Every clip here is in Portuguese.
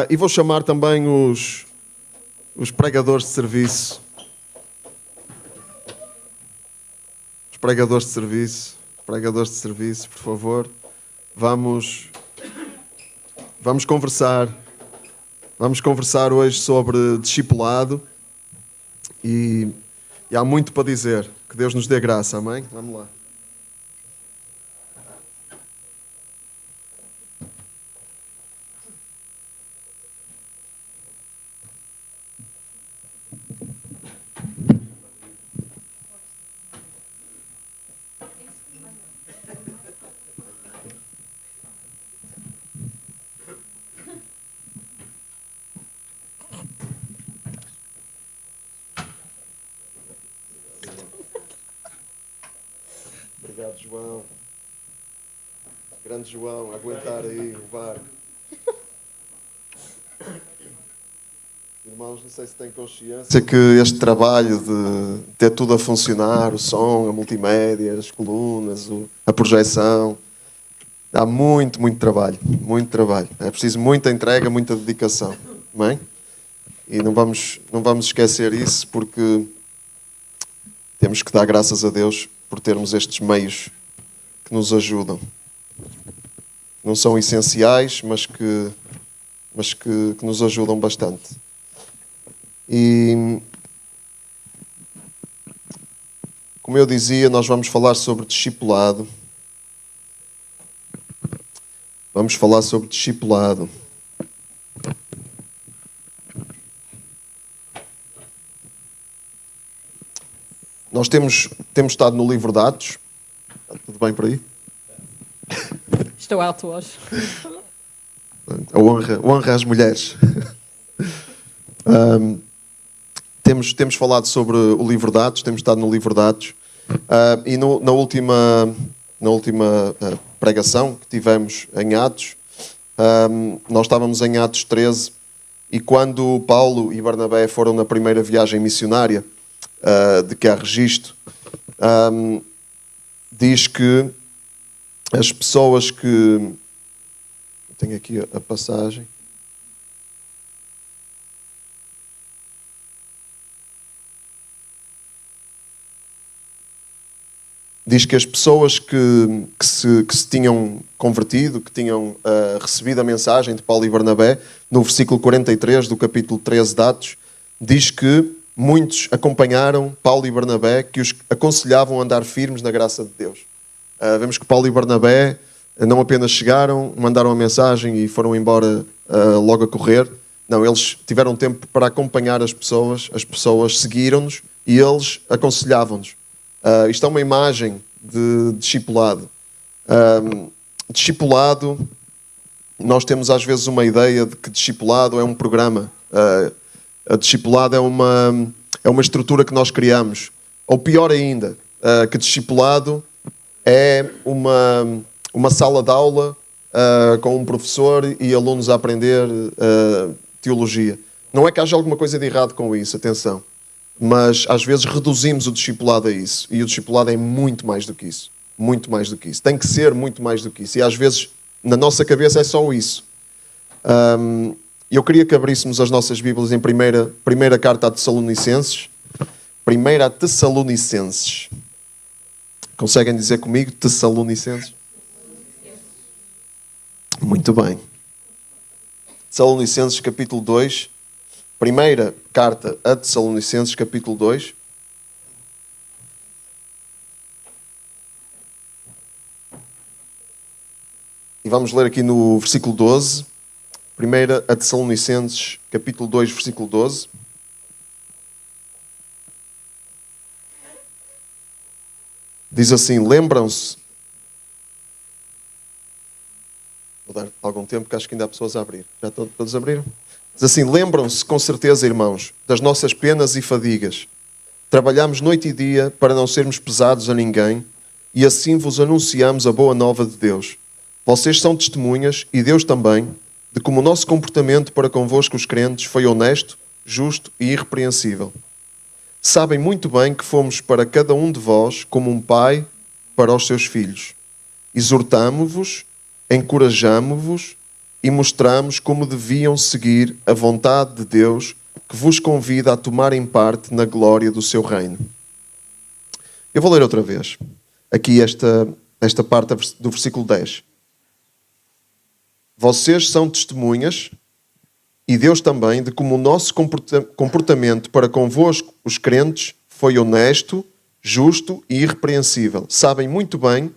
E vou chamar também os pregadores de serviço. Os pregadores de serviço. Pregadores de serviço, por favor. Vamos conversar. Vamos conversar hoje sobre discipulado. E há muito para dizer. Que Deus nos dê graça, amém? Vamos lá. Obrigado, João. Grande João, a aguentar aí o barco. Irmãos, não sei se têm consciência que este trabalho de ter tudo a funcionar, o som, a multimédia, as colunas, a projeção, dá muito trabalho, muito trabalho. É preciso muita entrega, muita dedicação, não é? E não vamos esquecer isso, porque temos que dar graças a Deus por termos estes meios que nos ajudam. Não são essenciais, mas que nos ajudam bastante. E, como eu dizia, nós vamos falar sobre discipulado. Vamos falar sobre discipulado. Nós temos estado no livro de Atos. Está tudo bem por aí? Estou alto hoje. A honra às mulheres. Temos falado sobre o livro de Atos, temos estado no livro de Atos. E na última pregação que tivemos em Atos, nós estávamos em Atos 13, e quando Paulo e Barnabé foram na primeira viagem missionária, de que há registro, diz que as pessoas que... Tenho aqui a passagem. Diz que as pessoas que se tinham convertido, que tinham recebido a mensagem de Paulo e Barnabé, no versículo 43 do capítulo 13 de Atos, diz que muitos acompanharam Paulo e Barnabé, que os aconselhavam a andar firmes na graça de Deus. Vemos que Paulo e Barnabé não apenas chegaram, mandaram a mensagem e foram embora logo a correr. Não, eles tiveram tempo para acompanhar as pessoas seguiram-nos e eles aconselhavam-nos. Isto é uma imagem de discipulado. Discipulado, nós temos às vezes uma ideia de que discipulado é um programa. A discipulado é uma estrutura que nós criamos. Ou pior ainda, que discipulado é uma sala de aula com um professor e alunos a aprender teologia. Não é que haja alguma coisa de errado com isso, atenção. Mas às vezes reduzimos o discipulado a isso. E o discipulado é muito mais do que isso. Muito mais do que isso. Tem que ser muito mais do que isso. E às vezes, na nossa cabeça, é só isso. Eu queria que abríssemos as nossas Bíblias em primeira carta a Tessalonicenses. Primeira a Tessalonicenses. Conseguem dizer comigo? Tessalonicenses? Muito bem. Tessalonicenses, capítulo 2. Primeira carta a Tessalonicenses, capítulo 2. E vamos ler aqui no versículo 12. Primeira a Tessalonicenses, capítulo 2, versículo 12. Diz assim, lembram-se... Vou dar algum tempo, que acho que ainda há pessoas a abrir. Já todos abriram? Diz assim, lembram-se com certeza, irmãos, das nossas penas e fadigas. Trabalhamos noite e dia para não sermos pesados a ninguém e assim vos anunciamos a boa nova de Deus. Vocês são testemunhas, e Deus também, de como o nosso comportamento para convosco os crentes foi honesto, justo e irrepreensível. Sabem muito bem que fomos para cada um de vós como um pai para os seus filhos. Exortamo-vos, encorajamo-vos e mostramos como deviam seguir a vontade de Deus, que vos convida a tomarem parte na glória do seu reino. Eu vou ler outra vez, aqui esta parte do versículo 10. Vocês são testemunhas, e Deus também, de como o nosso comportamento para convosco, os crentes, foi honesto, justo e irrepreensível. Sabem muito bem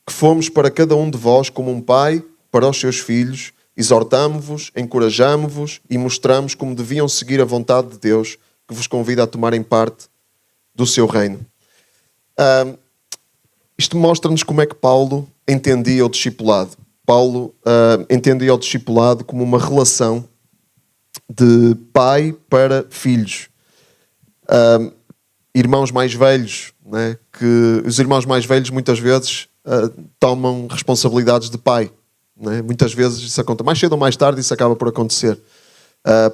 que fomos para cada um de vós como um pai para os seus filhos, exortamo-vos, encorajamo-vos e mostramos como deviam seguir a vontade de Deus, que vos convida a tomarem parte do seu reino. Isto mostra-nos como é que Paulo entendia o discipulado. Paulo entendia o discipulado como uma relação de pai para filhos. Irmãos mais velhos, né? Que os irmãos mais velhos muitas vezes tomam responsabilidades de pai. Né? Muitas vezes isso acontece. Mais cedo ou mais tarde isso acaba por acontecer.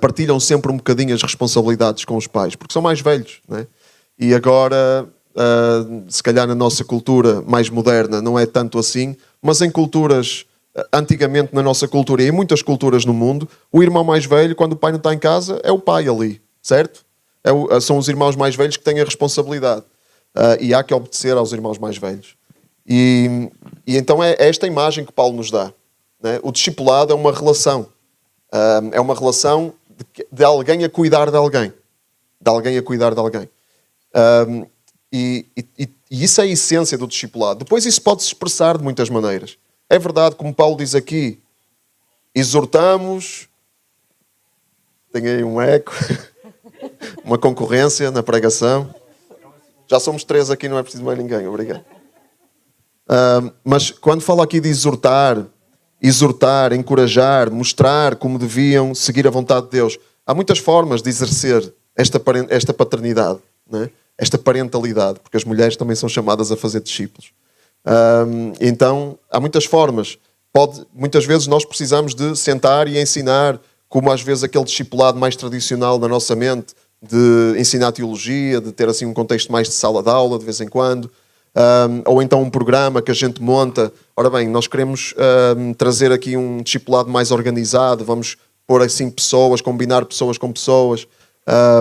Partilham sempre um bocadinho as responsabilidades com os pais, porque são mais velhos. Né? E agora, se calhar na nossa cultura mais moderna não é tanto assim, mas em culturas, antigamente na nossa cultura e em muitas culturas no mundo, o irmão mais velho, quando o pai não está em casa, é o pai ali, certo? São os irmãos mais velhos que têm a responsabilidade. E há que obedecer aos irmãos mais velhos. E então é esta imagem que Paulo nos dá. Né? O discipulado é uma relação. É uma relação de alguém a cuidar de alguém. De alguém a cuidar de alguém. E isso é a essência do discipulado. Depois isso pode se expressar de muitas maneiras. É verdade, como Paulo diz aqui, exortamos... Tem aí um eco... Uma concorrência na pregação. Já somos 3 aqui, não é preciso mais ninguém. Obrigado. Mas quando falo aqui de exortar, encorajar, mostrar como deviam seguir a vontade de Deus, há muitas formas de exercer esta paternidade, né? Esta parentalidade, porque as mulheres também são chamadas a fazer discípulos. Então, há muitas formas. Muitas vezes nós precisamos de sentar e ensinar, como às vezes aquele discipulado mais tradicional na nossa mente, de ensinar teologia, de ter assim um contexto mais de sala de aula de vez em quando, ou então um programa que a gente monta. Ora bem, nós queremos trazer aqui um discipulado mais organizado, vamos pôr assim pessoas, combinar pessoas com pessoas,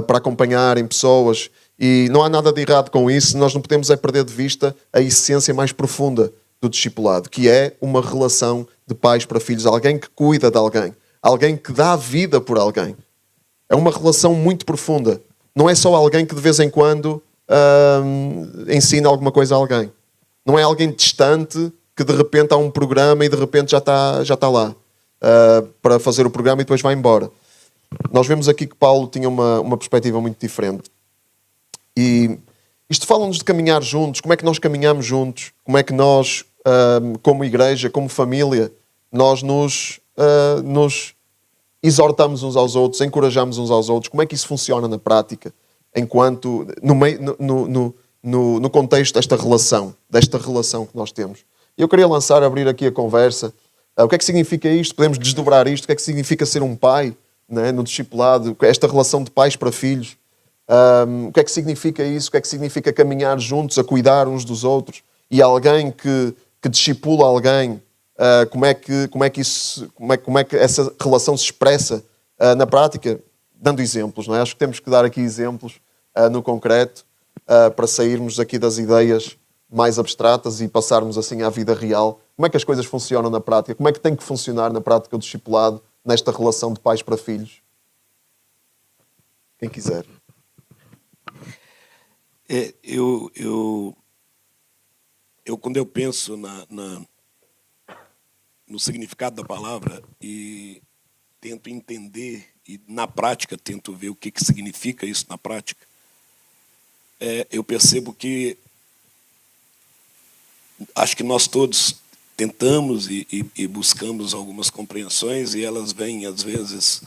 para acompanharem pessoas, e não há nada de errado com isso. Nós não podemos perder de vista a essência mais profunda do discipulado, que é uma relação de pais para filhos, alguém que cuida de alguém, alguém que dá vida por alguém. É uma relação muito profunda. Não é só alguém que de vez em quando ensina alguma coisa a alguém. Não é alguém distante que de repente há um programa e de repente já está lá para fazer o programa e depois vai embora. Nós vemos aqui que Paulo tinha uma perspectiva muito diferente. E isto fala-nos de caminhar juntos. Como é que nós caminhamos juntos? Como é que nós, como igreja, como família, nós nos exortamos uns aos outros, encorajamos uns aos outros? Como é que isso funciona na prática, enquanto no contexto desta relação que nós temos? Eu queria abrir aqui a conversa. O que é que significa isto? Podemos desdobrar isto. O que é que significa ser um pai, né, no discipulado? Esta relação de pais para filhos. O que é que significa isso? O que é que significa caminhar juntos, a cuidar uns dos outros? E alguém que discipula alguém, como é que essa relação se expressa na prática? Dando exemplos, não é? Acho que temos que dar aqui exemplos no concreto para sairmos aqui das ideias mais abstratas e passarmos assim à vida real. Como é que as coisas funcionam na prática? Como é que tem que funcionar na prática o discipulado nesta relação de pais para filhos? Quem quiser. Quando eu penso no significado da palavra e tento entender e na prática tento ver o que significa isso na prática, eu percebo que acho que nós todos tentamos e buscamos algumas compreensões e elas vêm às vezes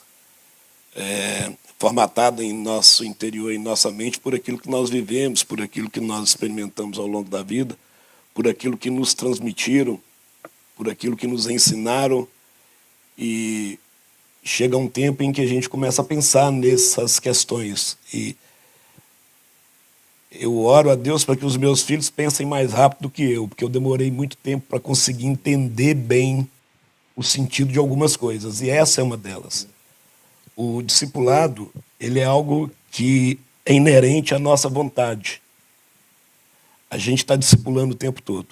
formatadas em nosso interior, em nossa mente, por aquilo que nós vivemos, por aquilo que nós experimentamos ao longo da vida, por aquilo que nos transmitiram, por aquilo que nos ensinaram, e chega um tempo em que a gente começa a pensar nessas questões. E eu oro a Deus para que os meus filhos pensem mais rápido do que eu, porque eu demorei muito tempo para conseguir entender bem o sentido de algumas coisas, e essa é uma delas. O discipulado, ele é algo que é inerente à nossa vontade. A gente está discipulando o tempo todo.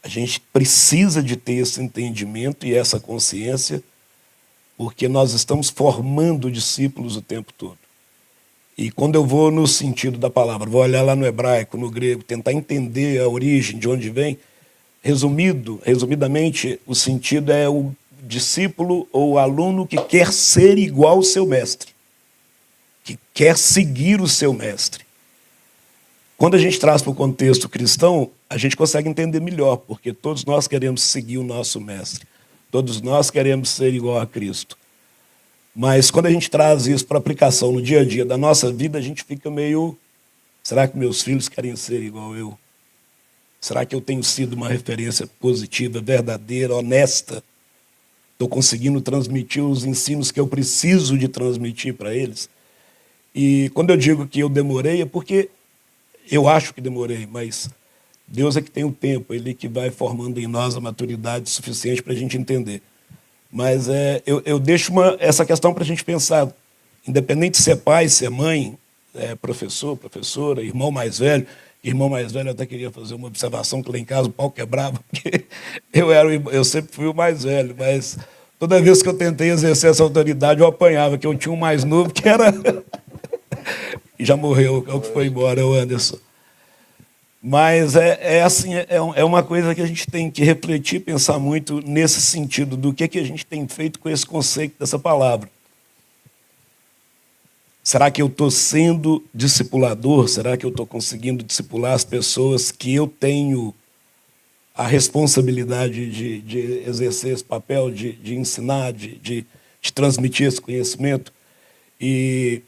A gente precisa de ter esse entendimento e essa consciência, porque nós estamos formando discípulos o tempo todo. E quando eu vou no sentido da palavra, vou olhar lá no hebraico, no grego, tentar entender a origem, de onde vem, resumidamente, o sentido é o discípulo ou o aluno que quer ser igual ao seu mestre, que quer seguir o seu mestre. Quando a gente traz para o contexto cristão, a gente consegue entender melhor, porque todos nós queremos seguir o nosso mestre, todos nós queremos ser igual a Cristo. Mas quando a gente traz isso para aplicação no dia a dia da nossa vida, a gente fica meio... Será que meus filhos querem ser igual eu? Será que eu tenho sido uma referência positiva, verdadeira, honesta? Estou conseguindo transmitir os ensinos que eu preciso de transmitir para eles? E quando eu digo que eu demorei, é porque eu acho que demorei, mas Deus é que tem o tempo, Ele que vai formando em nós a maturidade suficiente para a gente entender. Mas eu deixo essa questão para a gente pensar, independente se é pai, se é mãe, professor, professora, irmão mais velho. Irmão mais velho, eu até queria fazer uma observação, que lá em casa o pau quebrava, porque eu sempre fui o mais velho, mas toda vez que eu tentei exercer essa autoridade, eu apanhava, que eu tinha um mais novo, que era... e já morreu, é o que foi embora, é o Anderson. Mas assim, é uma coisa que a gente tem que refletir, pensar muito nesse sentido do que a gente tem feito com esse conceito dessa palavra. Será que eu estou sendo discipulador? Será que eu estou conseguindo discipular as pessoas que eu tenho a responsabilidade de exercer esse papel, de ensinar, de transmitir esse conhecimento? E...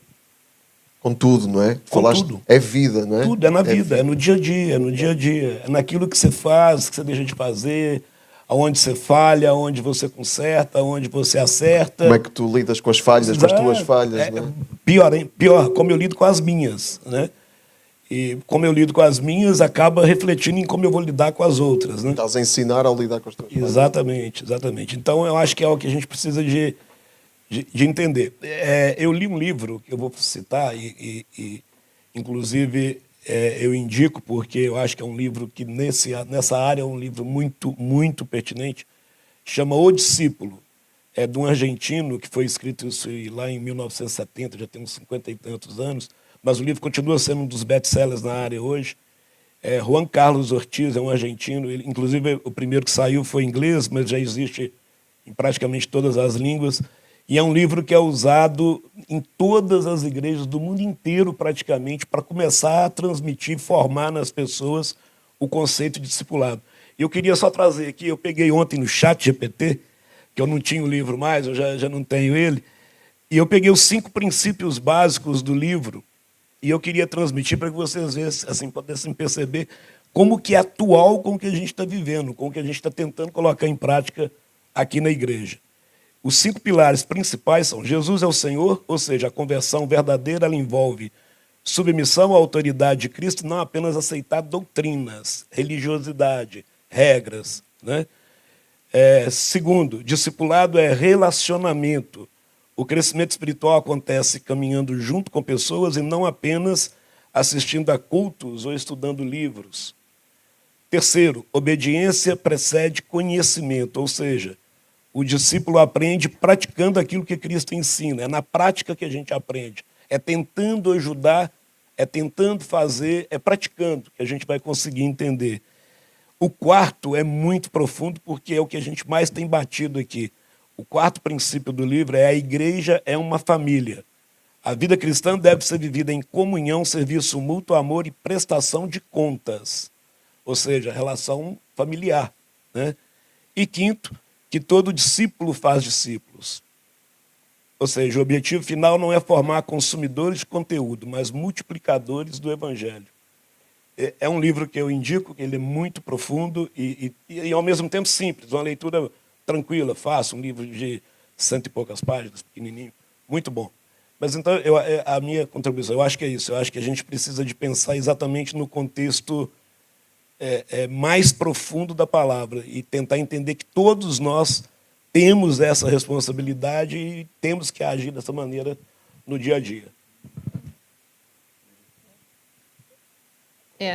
Com tudo, não é? Com Falaste, tudo. é vida, não é? Tudo, é na vida, é no dia a dia, é naquilo que você faz, que você deixa de fazer, aonde você falha, aonde você conserta, aonde você acerta. Como é que tu lidas com as falhas, com as tuas falhas, não é? Pior, como eu lido com as minhas, né? E como eu lido com as minhas, acaba refletindo em como eu vou lidar com as outras, né? Estás a ensinar a lidar com as tuas falhas. Exatamente. Então, eu acho que é o que a gente precisa de entender. Eu li um livro que eu vou citar e inclusive, eu indico, porque eu acho que é um livro que, nessa área, é um livro muito, muito pertinente, chama O Discípulo. É de um argentino que foi escrito isso lá em 1970, já tem uns 50 e tantos anos, mas o livro continua sendo um dos best-sellers na área hoje. Juan Carlos Ortiz é um argentino, ele, inclusive o primeiro que saiu foi em inglês, mas já existe em praticamente todas as línguas. E é um livro que é usado em todas as igrejas do mundo inteiro, praticamente, para começar a transmitir, formar nas pessoas o conceito de discipulado. E eu queria só trazer aqui, eu peguei ontem no ChatGPT, que eu não tinha o livro mais, eu já não tenho ele, e eu peguei os 5 princípios básicos do livro, e eu queria transmitir para que vocês assim, pudessem perceber como que é atual com o que a gente está vivendo, com o que a gente está tentando colocar em prática aqui na igreja. Os 5 pilares principais são: Jesus é o Senhor, ou seja, a conversão verdadeira ela envolve submissão à autoridade de Cristo, não apenas aceitar doutrinas, religiosidade, regras, né? Segundo, discipulado é relacionamento. O crescimento espiritual acontece caminhando junto com pessoas e não apenas assistindo a cultos ou estudando livros. Terceiro, obediência precede conhecimento, ou seja, o discípulo aprende praticando aquilo que Cristo ensina. É na prática que a gente aprende. É tentando ajudar, é tentando fazer, é praticando que a gente vai conseguir entender. O quarto é muito profundo porque é o que a gente mais tem batido aqui. O quarto princípio do livro é: a igreja é uma família. A vida cristã deve ser vivida em comunhão, serviço mútuo, amor e prestação de contas. Ou seja, relação familiar, né? E quinto, que todo discípulo faz discípulos. Ou seja, o objetivo final não é formar consumidores de conteúdo, mas multiplicadores do evangelho. É um livro que eu indico, que ele é muito profundo e ao mesmo tempo simples, uma leitura tranquila, fácil, um livro de 100 e poucas páginas, pequenininho, muito bom. Mas então, a minha contribuição, eu acho que é isso, eu acho que a gente precisa de pensar exatamente no contexto mais profundo da palavra e tentar entender que todos nós temos essa responsabilidade e temos que agir dessa maneira no dia a dia.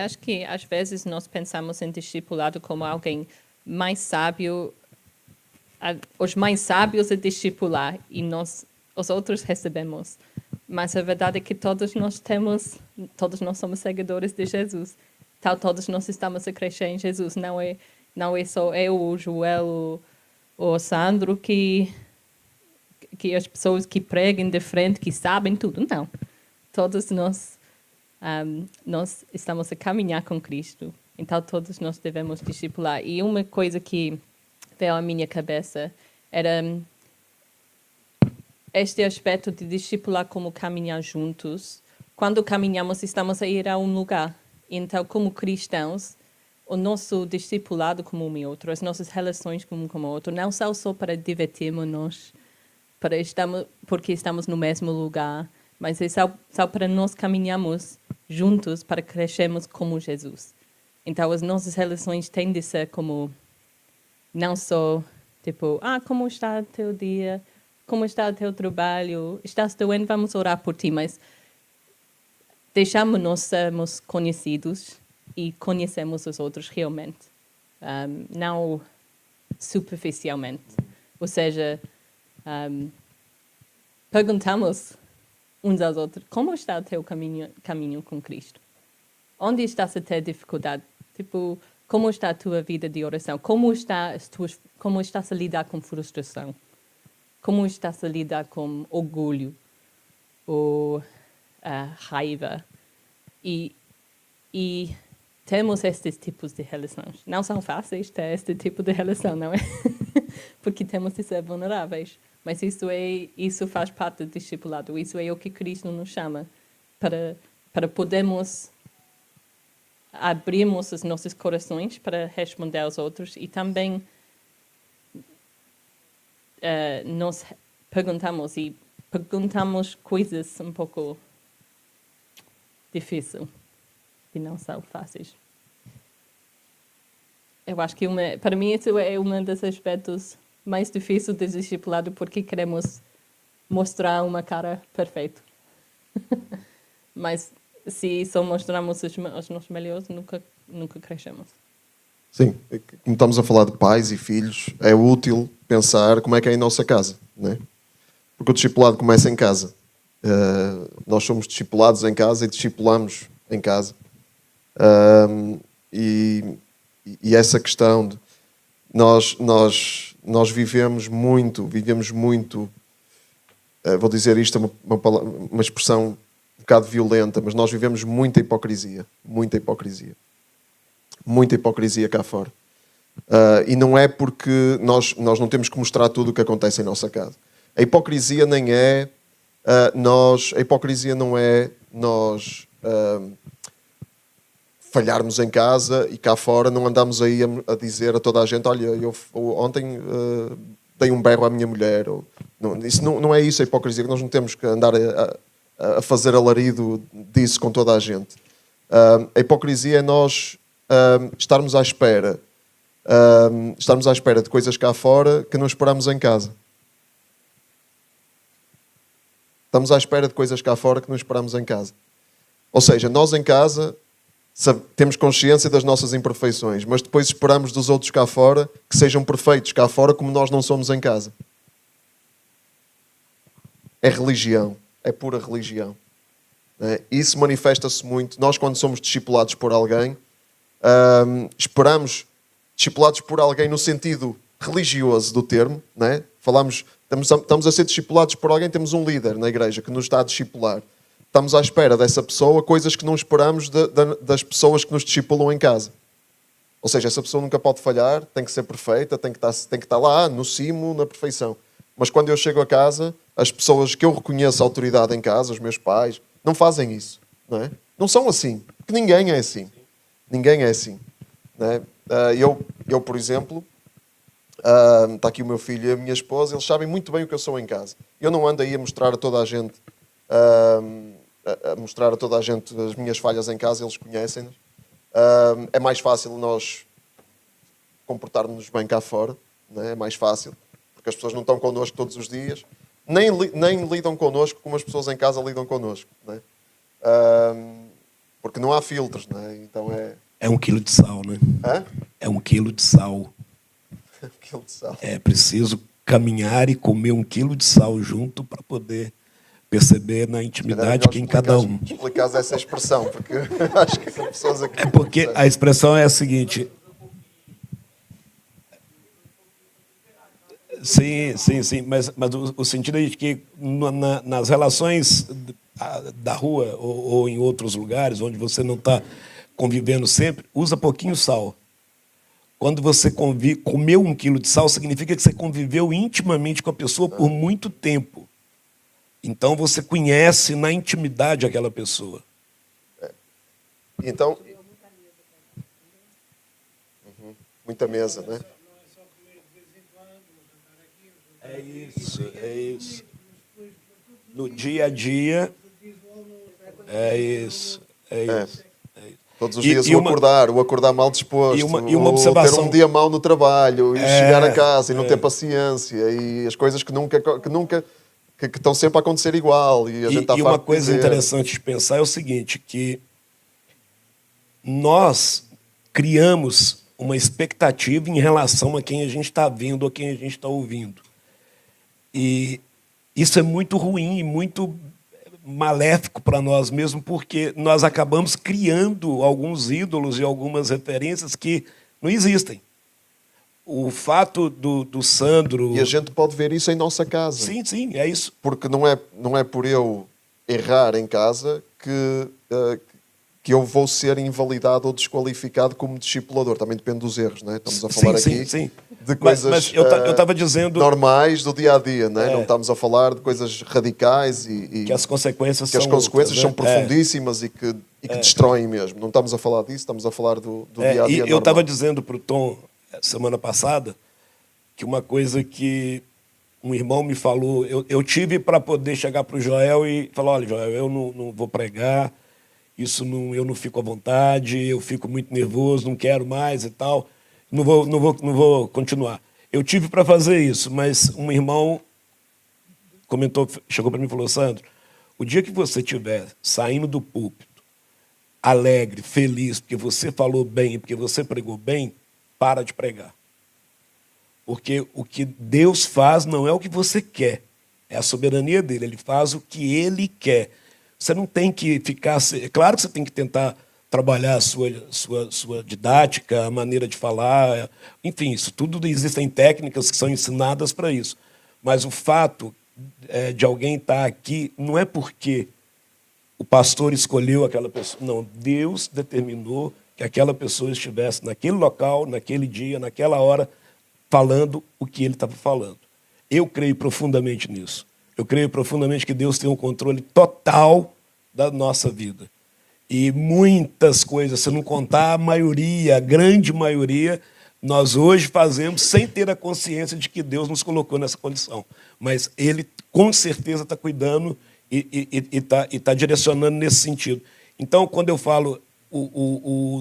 Acho que às vezes nós pensamos em discipulado como alguém mais sábio, os mais sábios a discipular e nós, os outros recebemos. Mas a verdade é que todos nós somos seguidores de Jesus. Então todos nós estamos a crescer em Jesus. Não é só eu, o Joel, o Sandro que as pessoas que pregam de frente, que sabem tudo. Não. Todos nós estamos a caminhar com Cristo. Então, todos nós devemos discipular. E uma coisa que veio à minha cabeça era este aspecto de discipular como caminhar juntos. Quando caminhamos, estamos a ir a um lugar. Então, como cristãos, o nosso discipulado com um e outro, as nossas relações com um com o outro, não são só para divertirmos-nos, porque estamos no mesmo lugar, mas é só para nós caminharmos juntos para crescermos como Jesus. Então, as nossas relações têm de ser como, não só, tipo, como está o teu dia? Como está o teu trabalho? Estás doente? Vamos orar por ti. Mas deixamos-nos sermos conhecidos e conhecemos os outros realmente. Não superficialmente. Ou seja, perguntamos uns aos outros, como está o teu caminho com Cristo? Onde estás a ter dificuldade? Tipo, como está a tua vida de oração? Como estás a lidar com frustração? Como estás a lidar com orgulho ou raiva? E temos estes tipos de relações. Não são fáceis ter este tipo de relação, não é? Porque temos de ser vulneráveis. Mas isso faz parte do discipulado. Isso é o que Cristo nos chama para podermos abrirmos os nossos corações para responder aos outros e também nos perguntamos coisas um pouco difíceis e não são fáceis. Eu acho que para mim isso é um dos aspectos mais difíceis do discipulado porque queremos mostrar uma cara perfeita. Mas se só mostramos os nossos melhores, nunca crescemos. Sim, como estamos a falar de pais e filhos, é útil pensar como é que é em nossa casa, não é? Porque o discipulado começa em casa. Nós somos discipulados em casa e discipulamos em casa. E essa questão de nós vivemos muito, vou dizer isto, uma expressão um bocado violenta, mas nós vivemos muita hipocrisia cá fora. E não é porque nós não temos que mostrar tudo o que acontece em nossa casa. A hipocrisia nem é nós falharmos em casa e cá fora não andamos aí a dizer a toda a gente, olha, eu ontem dei um berro à minha mulher. Isso não é isso a hipocrisia, que nós não temos que andar a fazer alarido disso com toda a gente. A hipocrisia é nós estarmos à espera de coisas cá fora que não esperamos em casa. Estamos à espera de coisas cá fora que não esperamos em casa. Ou seja, nós em casa temos consciência das nossas imperfeições, mas depois esperamos dos outros cá fora que sejam perfeitos cá fora como nós não somos em casa. É religião. É pura religião. Isso manifesta-se muito. Nós, quando somos discipulados por alguém, esperamos discipulados por alguém no sentido religioso do termo. Né? Estamos a ser discipulados por alguém, temos um líder na igreja que nos está a discipular. Estamos à espera dessa pessoa coisas que não esperamos das pessoas que nos discipulam em casa. Ou seja, essa pessoa nunca pode falhar, tem que ser perfeita, tem que estar lá, no cimo, na perfeição. Mas quando eu chego a casa, as pessoas que eu reconheço a autoridade em casa, os meus pais, não fazem isso. Não é? Não são assim. Porque ninguém é assim. Ninguém é assim. Não é? Eu, por exemplo, está aqui o meu filho e a minha esposa, eles sabem muito bem o que eu sou em casa. Eu não ando aí a mostrar a toda a gente as minhas falhas em casa, eles conhecem-nas. É mais fácil nós comportarmos bem cá fora, né? É mais fácil, porque as pessoas não estão connosco todos os dias, nem lidam connosco como as pessoas em casa lidam connosco, né? Porque não há filtros, né? Então É 1 quilo de sal, né? Hã? É 1 quilo de sal. Quilo de sal. É preciso caminhar e comer 1 quilo de sal junto para poder perceber na intimidade que em cada um. Explicares essa expressão, porque acho que as pessoas aqui... É porque a expressão é a seguinte. Sim, mas o sentido é de que nas relações da rua ou em outros lugares onde você não está convivendo sempre, usa pouquinho sal. Quando você comeu 1 quilo de sal, significa que você conviveu intimamente com a pessoa por muito tempo. Então você conhece na intimidade aquela pessoa. Então... Muita mesa, né? É isso. No dia a dia, é isso. Todos os dias o acordar mal disposto, e uma observação, ter um dia mau no trabalho, e chegar a casa e não ter paciência, e as coisas que estão sempre a acontecer igual. E a gente está e uma coisa interessante de pensar é o seguinte, que nós criamos uma expectativa em relação a quem a gente está vendo, a quem a gente está ouvindo. E isso é muito ruim e muito maléfico para nós mesmos, porque nós acabamos criando alguns ídolos e algumas referências que não existem. O fato do Sandro... E a gente pode ver isso em nossa casa. Sim, é isso. Porque não é por eu errar em casa que eu vou ser invalidado ou desqualificado como discipulador. Também depende dos erros, não é? Estamos a falar aqui de coisas mas eu estava dizendo... normais do dia-a-dia, não é? Não estamos a falar de coisas radicais e que as consequências são profundíssimas e que destroem mesmo. Não estamos a falar disso, estamos a falar do dia-a-dia normal. Eu estava dizendo para o Tom, semana passada, que uma coisa que um irmão me falou, eu tive para poder chegar para o Joel e falar, olha, Joel, eu não vou pregar, eu não fico à vontade, eu fico muito nervoso, não quero mais e tal, não vou continuar. Eu tive para fazer isso, mas um irmão chegou para mim e falou, Sandro, o dia que você estiver saindo do púlpito, alegre, feliz, porque você falou bem, porque você pregou bem, para de pregar. Porque o que Deus faz não é o que você quer, é a soberania dele, ele faz o que ele quer. Você não tem que ficar... Claro que você tem que tentar trabalhar a sua didática, a maneira de falar, enfim, isso tudo, existem técnicas que são ensinadas para isso. Mas o fato de alguém estar aqui não é porque o pastor escolheu aquela pessoa. Não, Deus determinou que aquela pessoa estivesse naquele local, naquele dia, naquela hora, falando o que ele estava falando. Eu creio profundamente nisso. Eu creio profundamente que Deus tem um controle total da nossa vida. E muitas coisas, se não contar a maioria, a grande maioria, nós hoje fazemos sem ter a consciência de que Deus nos colocou nessa condição. Mas Ele, com certeza, está cuidando e tá direcionando nesse sentido. Então, quando eu falo,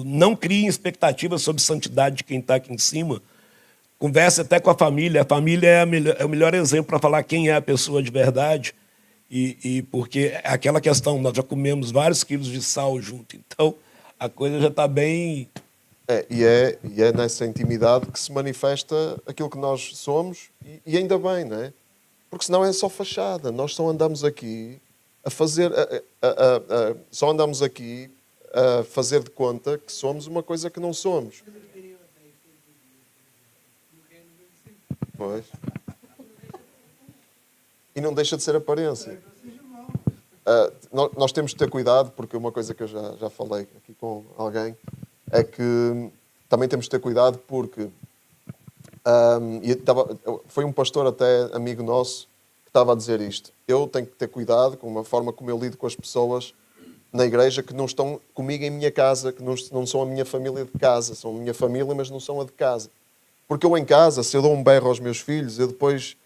não criem expectativas sobre santidade de quem está aqui em cima, converse até com a família é o melhor exemplo para falar quem é a pessoa de verdade, porque é aquela questão, nós já comemos vários quilos de sal junto, então a coisa já está bem... E é nessa intimidade que se manifesta aquilo que nós somos, e ainda bem, não é? Porque senão é só fachada, nós só andamos aqui a fazer, só andamos aqui a fazer de conta que somos uma coisa que não somos. Pois. E não deixa de ser aparência. Nós temos de ter cuidado, porque uma coisa que eu já falei aqui com alguém é que também temos de ter cuidado porque foi um pastor até amigo nosso que estava a dizer isto. Eu tenho que ter cuidado com a forma como eu lido com as pessoas na igreja que não estão comigo em minha casa, que não são a minha família de casa, são a minha família, mas não são a de casa. Porque eu em casa, se eu dou um berro aos meus filhos, eu depois,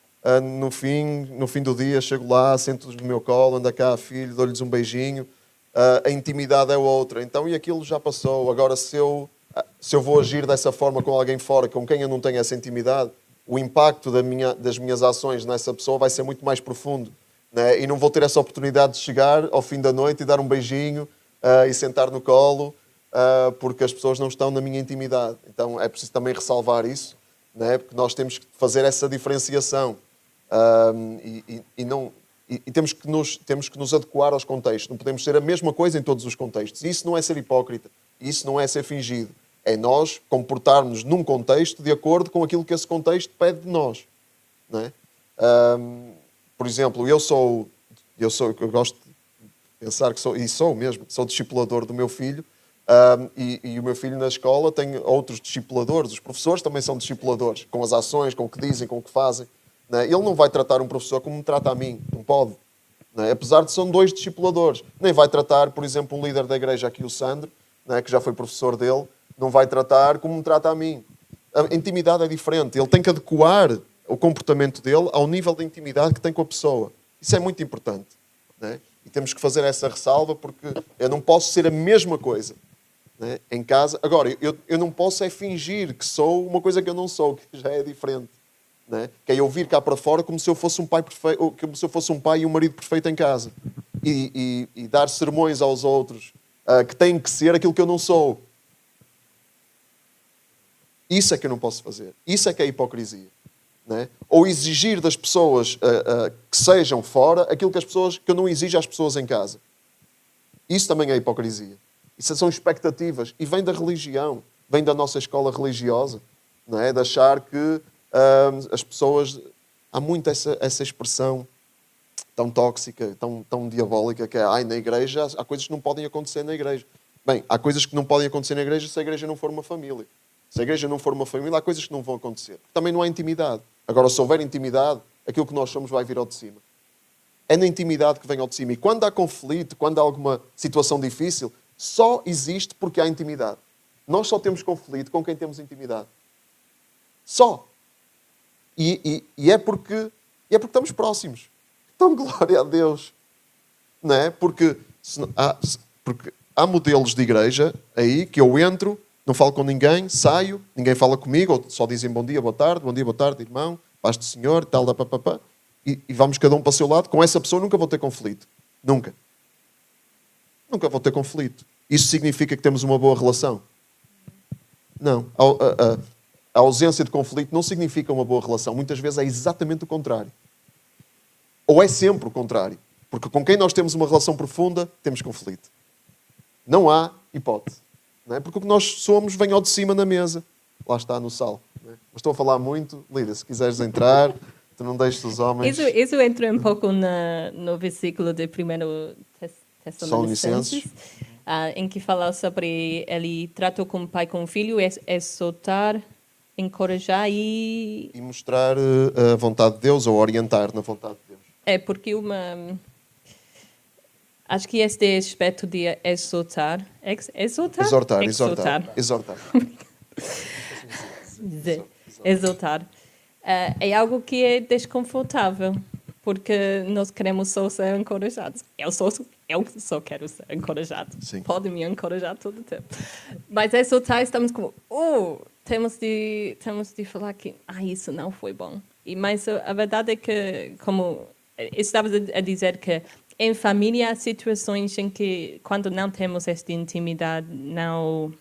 no fim do dia, chego lá, sento-os no meu colo, anda cá, filho, dou-lhes um beijinho a intimidade é outra. Então, e aquilo já passou. Agora, se eu vou agir dessa forma com alguém fora, com quem eu não tenho essa intimidade, o impacto das minhas ações nessa pessoa vai ser muito mais profundo, né? E não vou ter essa oportunidade de chegar ao fim da noite e dar um beijinho e sentar no colo, porque as pessoas não estão na minha intimidade. Então é preciso também ressalvar isso, né? Porque nós temos que fazer essa diferenciação e temos que nos adequar aos contextos. Não podemos ser a mesma coisa em todos os contextos. Isso não é ser hipócrita, isso não é ser fingido. É nós comportarmos num contexto de acordo com aquilo que esse contexto pede de nós, não é? Por exemplo, eu gosto de pensar que sou discipulador do meu filho, e o meu filho na escola tem outros discipuladores. Os professores também são discipuladores, com as ações, com o que dizem, com o que fazem, não é? Ele não vai tratar um professor como me trata a mim, não pode, não é? Apesar de são dois discipuladores. Nem vai tratar, por exemplo, um líder da igreja aqui, o Sandro, não é? Que já foi professor dele, não vai tratar como me trata a mim. A intimidade é diferente. Ele tem que adequar o comportamento dele ao nível de intimidade que tem com a pessoa. Isso é muito importante, né? E temos que fazer essa ressalva, porque eu não posso ser a mesma coisa, né, em casa. Agora, eu não posso fingir que sou uma coisa que eu não sou, que já é diferente, né? Que é eu vir cá para fora como se eu fosse um pai perfeito, como se eu fosse um pai e um marido perfeito em casa. E dar sermões aos outros que têm que ser aquilo que eu não sou. Isso é que eu não posso fazer. Isso é que é hipocrisia, né? Ou exigir das pessoas que sejam fora aquilo que eu não exijo às pessoas em casa. Isso também é hipocrisia. Isso são expectativas. E vem da religião. Vem da nossa escola religiosa, não é? De achar que as pessoas... Há muito essa expressão tão tóxica, tão diabólica, que é na igreja há coisas que não podem acontecer na igreja. Bem, há coisas que não podem acontecer na igreja se a igreja não for uma família. Se a igreja não for uma família, há coisas que não vão acontecer. Também não há intimidade. Agora, se houver intimidade, aquilo que nós somos vai vir ao de cima. É na intimidade que vem ao de cima. E quando há conflito, quando há alguma situação difícil, só existe porque há intimidade. Nós só temos conflito com quem temos intimidade. Só. E é porque estamos próximos. Então, glória a Deus. Não é? Porque há modelos de igreja aí que eu entro, não falo com ninguém, saio, ninguém fala comigo, ou só dizem bom dia, boa tarde, irmão, paz do Senhor, tal, e vamos cada um para o seu lado. Com essa pessoa nunca vou ter conflito. Nunca. Nunca vou ter conflito. Isso significa que temos uma boa relação? Não. A ausência de conflito não significa uma boa relação. Muitas vezes é exatamente o contrário. Ou é sempre o contrário. Porque com quem nós temos uma relação profunda, temos conflito. Não há hipótese. Não é? Porque o que nós somos vem ao de cima na mesa. Lá está, no sal. Não é? Mas estou a falar muito. Lídia, se quiseres entrar, tu não deixes os homens... Isso entra um pouco no versículo de 1 Tessalonicenses, em que fala sobre ele tratou como pai com o filho, exortar, encorajar e mostrar a vontade de Deus, ou orientar na vontade de Deus. É porque acho que este aspecto de exortar. É algo que é desconfortável, porque nós queremos só ser encorajados. Eu só quero ser encorajado. Sim. Pode me encorajar todo o tempo. Mas exortar, estamos como, temos de falar que isso não foi bom. Mas a verdade é que, como estavas a dizer, que em família há situações em que, quando não temos esta intimidade, não...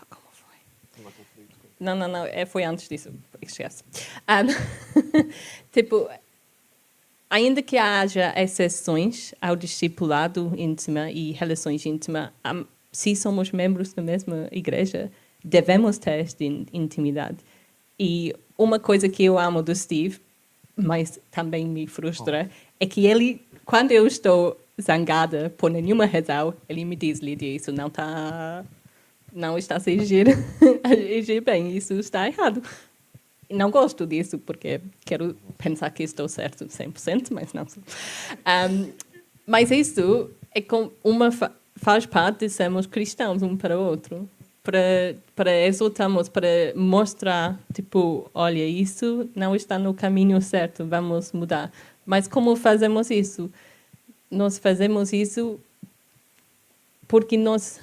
como foi? Não, foi antes disso. Esquece. Ainda que haja exceções ao discipulado íntimo e relações íntimas, se somos membros da mesma igreja, devemos ter esta intimidade. E uma coisa que eu amo do Steve, mas também me frustra, é que ele, quando eu estou zangada por nenhuma razão, ele me diz: Lídia, isso não está a agir bem, isso está errado. Não gosto disso, porque quero pensar que estou certo 100%, mas não sou. Mas isso é faz parte de sermos cristãos um para o outro. Para exaltarmos, para mostrar, olha, isso não está no caminho certo, vamos mudar. Mas como fazemos isso? Nós fazemos isso porque nós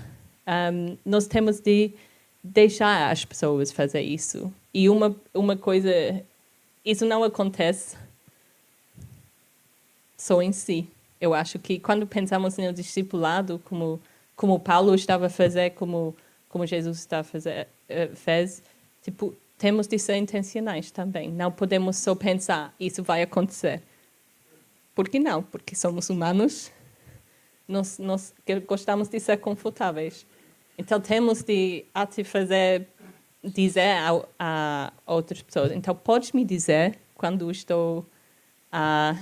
temos de deixar as pessoas fazer isso. E uma coisa, isso não acontece só em si. Eu acho que quando pensamos no discipulado, como Paulo estava a fazer, como Jesus está a fazer, fez, tipo, temos de ser intencionais também. Não podemos só pensar, isso vai acontecer. Por que não? Porque somos humanos, nós gostamos de ser confortáveis. Então, temos de dizer a outras pessoas. Então, podes me dizer quando estou a